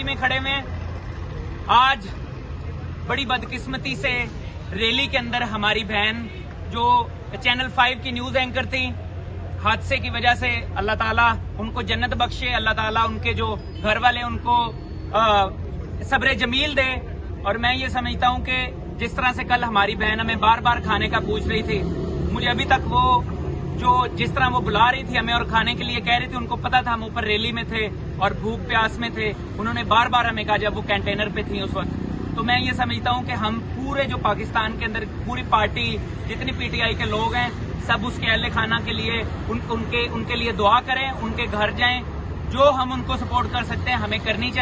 में खड़े में आज बड़ी बदकिस्मती से रैली के अंदर हमारी बहन जो चैनल 5 की न्यूज एंकर थी, हादसे की वजह से अल्लाह ताला उनको जन्नत बख्शे, अल्लाह ताला उनके जो घर वाले उनको सब्र जमील दे। और मैं ये समझता हूं कि जिस तरह से कल हमारी बहन हमें बार बार खाने का पूछ रही थी, मुझे अभी तक वो जिस तरह वो बुला रही थी हमें और खाने के लिए कह रही थी, उनको पता था हम ऊपर रैली में थे और भूख प्यास में थे। उन्होंने बार बार हमें कहा जब वो कंटेनर पे थी उस वक्त। तो मैं ये समझता हूं कि हम पूरे जो पाकिस्तान के अंदर पूरी पार्टी जितनी पीटीआई के लोग हैं सब उसके अहले खाना के लिए उनके लिए दुआ करें, उनके घर जाएं, जो हम उनको सपोर्ट कर सकते हैं हमें करनी चाहिए।